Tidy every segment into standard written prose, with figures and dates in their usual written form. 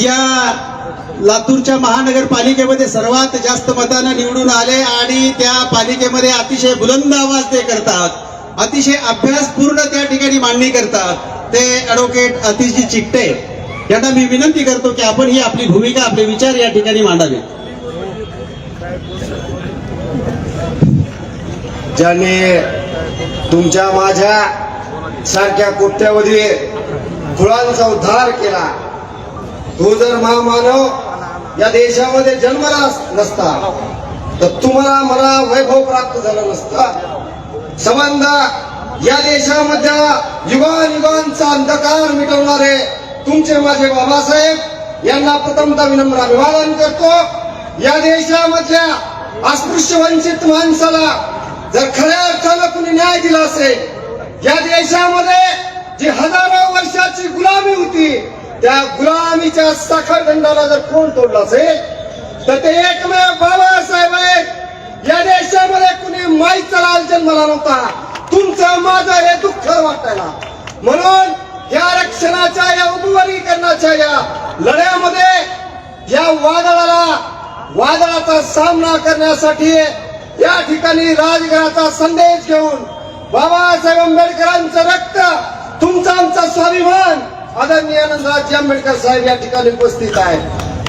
या लातूरच्या महानगरपालिकेमध्ये सर्वात जास्त मतांना निवडून आले आणि त्या पालिकेमध्ये अतिशय बुलंद आवाज ते करतात, अतिशय अभ्यासपूर्ण त्या ठिकाणी मांडणी करतात ते ॲडव्होकेट अतिशजी चिकटे यांना मी विनंती करतो की आपण ही आपली भूमिका, आपले विचार या ठिकाणी मांडावे. ज्यांनी तुमच्या माझ्या सारख्या कोट्यावधी कुळांचा उद्धार केला, तो जर महामानव या देशामध्ये जन्मला नसता तर तुम्हाला मला वैभव प्राप्त झालं नसतं. संबंध या देशामध्ये युगानुयुगांचा अंधकार मिटवणारे तुमचे माझे बाबासाहेब यांना प्रथमतः विनम्र अभिवादन करतो. या देशामधल्या अस्पृश्य वंचित माणसाला जर खऱ्या अर्थानं कुणी न्याय दिला असेल, या देशामध्ये जी हजारो वर्षाची गुलामी होती त्या गुलामीच्या साखळदंडाला जर कोण तोडला असेल तर ते एकमेव बाबासाहेब आहेत. या देशामध्ये कुणी माईचा लाल जन्मला नव्हता. तुमचं माझं हे दुःख वाटायला, म्हणून या आरक्षणाच्या, या उद्भवनीकरणाच्या या लढ्यामध्ये या वादळाचा सामना करण्यासाठी या ठिकाणी राजघराचा संदेश घेऊन बाबासाहेब आंबेडकरांचं रक्त, तुमचा आमचा स्वाभिमान आदरणीय आनंदराज आंबेडकर साहेब या ठिकाणी उपस्थित आहे.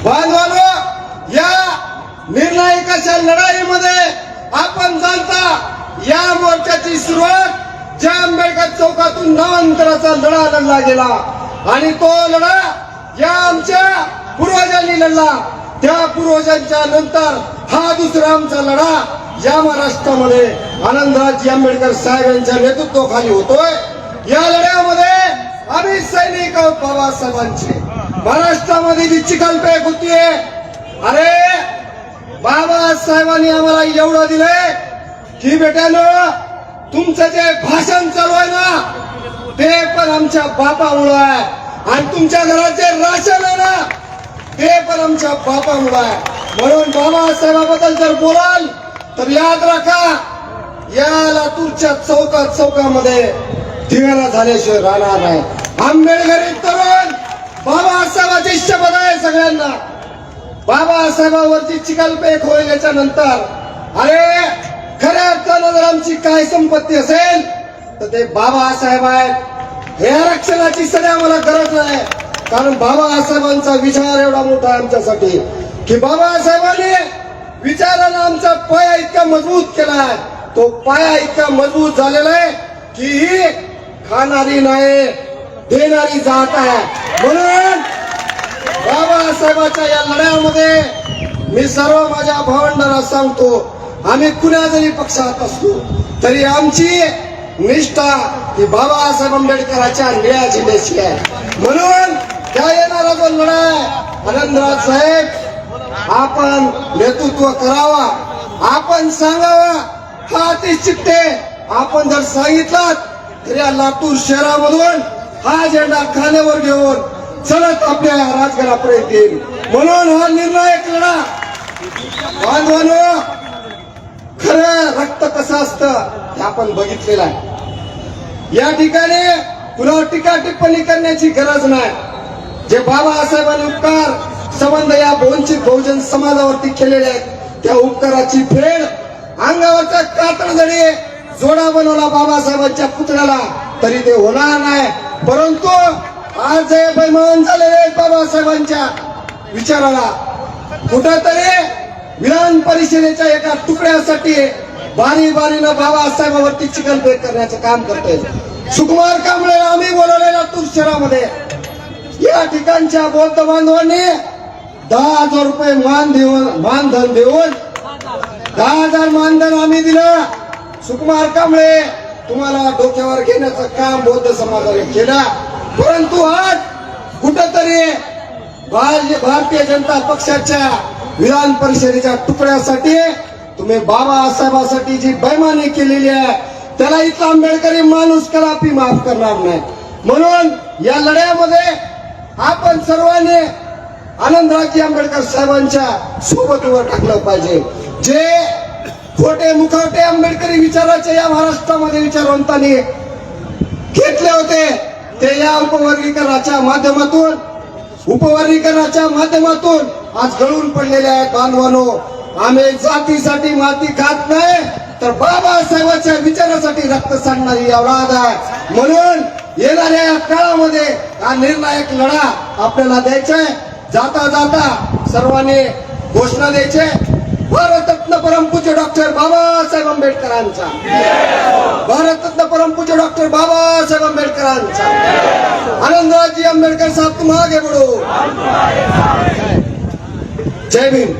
बांधवांनो, या निर्णायक अशा लढाईमध्ये आपण जाणता या मोर्चाची सुरुवात ज्या आंबेडकर चौकातून 9 अंतराचा लढा लढला गेला आणि तो लढा या आमच्या पूर्वजांनी लढला. त्या पूर्वजांच्या नंतर हा दुसरा आमचा लढा या महाराष्ट्रामध्ये आनंदराज आंबेडकर साहेब यांच्या नेतृत्वाखाली होतोय. या लढ्यामध्ये आम्ही सैनिक आहोत बाबासाहेबांचे. महाराष्ट्रामध्ये जी चिखलपेक होतीये, अरे बाबासाहेबांनी आम्हाला एवढं दिलंय की बेट्यानं तुमचं जे भाषण चालू आहे ना ते पण आमच्या बापामुळं आहे आणि तुमच्या घरात जे राशन आहे ना ते पण आमच्या बापामुळं आहे. म्हणून बाबासाहेबाबद्दल जर बोलाल तर याद राखा, या लातूरच्या चौकामध्ये दिवेला झाल्याशिवाय राहणार नाही. आंबेडकरी तरुण बाबासाहेबाची शपथ आहे सगळ्यांना. बाबासाहेबावरची चिखलपेक होईल याच्या नंतर, अरे खऱ्या अर्थानं जर आमची काय संपत्ती असेल तर ते बाबासाहेब आहेत. हे आरक्षणाची सध्या आम्हाला गरज नाही, कारण बाबासाहेबांचा विचार एवढा मोठा आहे आमच्यासाठी की बाबासाहेबांनी विचारानं आमचा पाया इतका मजबूत केलाय. तो पाया इतका मजबूत झालेला आहे की ही खाणारी नाही देणारी जात आहे. म्हणून बाबासाहेबांच्या या लढ्यामध्ये मी सर्व माझ्या भावंडांना सांगतो, आम्ही कुणा जरी पक्षात असलो तरी आमची निष्ठा ही बाबासाहेब आंबेडकरांच्या निळ्या झेंड्याची आहे. म्हणून त्या येणारा जो लढा आहे, आनंदराज साहेब आपण नेतृत्व करावा, आपण सांगावा. हा अतिशय चिकटे आपण जर सांगितलात तर या लातूर शहरामधून हा झेंडा खांद्यावर घेऊन चलत आपल्या राजघरापर्यंत येईल. म्हणून हा निर्णायक लढा बांधवांनो, खरं रक्त कसं असतं हे आपण बघितलेलं आहे. या ठिकाणी कुणावर टीका टिप्पणी करण्याची गरज नाही. जे बाबासाहेबांनी उपकार संबंध या वंचित बहुजन समाजावरती केलेले आहेत त्या उपकाराची फेड अंगावरचा कातळ जरी जोडा बनवला बाबासाहेबांच्या पुतळ्याला तरी ते होणार नाही. परंतु आज जे बैमान झालेले आहेत बाबासाहेबांच्या विचाराला, कुठंतरी विधान परिषदेच्या एका तुकड्यासाठी बारीनं बाबासाहेबांवरती चिखलपेक करण्याचं काम करतोय. सुकुमार कांबळे आम्ही बोलवले लातूर शहरामध्ये. या ठिकाणच्या बौद्ध बांधवांनी 10,000 रुपये मानधन देऊन 10,000 मानधन आम्ही दिलं. सुकुमार कांबळे तुम्हाला डोक्यावर घेण्याचं काम बौद्ध समाजाने केलं. परंतु आज कुठंतरी भारतीय जनता पक्षाच्या विधान परिषदेच्या तुकड्यासाठी तुम्ही बाबासाहेबांसाठी जी बैमानी केलेली आहे त्याला इथला आंबेडकरी माणूस कदापि माफ करणार नाही. म्हणून या लढ्यामध्ये आपण सर्वांनी आनंदराज आंबेडकर साहेबांच्या सोबत उभं टाकलं पाहिजे. जे खोटे मुखवटे आंबेडकरी विचाराचे या महाराष्ट्रामध्ये विचारवंतांनी घेतले होते ते या उपवर्गीकरणाच्या माध्यमातून उपवर्गीकरणाच्या माध्यमातून आज गळून पडलेले आहेत बांधवानो. आम्ही जातीसाठी माती खात नाही तर बाबासाहेबांच्या विचारासाठी रक्त सांडणारी औलाद आहे. म्हणून येणाऱ्या या काळामध्ये हा निर्णायक लढा आपल्याला द्यायचा आहे. जाता जाता सर्वांनी घोषणा द्यायचे. भारतरत्न परमपूज्य डॉक्टर बाबासाहेब आंबेडकरांचा, भारतरत्न परमपूज्य डॉक्टर बाबासाहेब आंबेडकरांचा. आनंदराजी आंबेडकर साहब तुम आगे बढ़ो. जय भीम.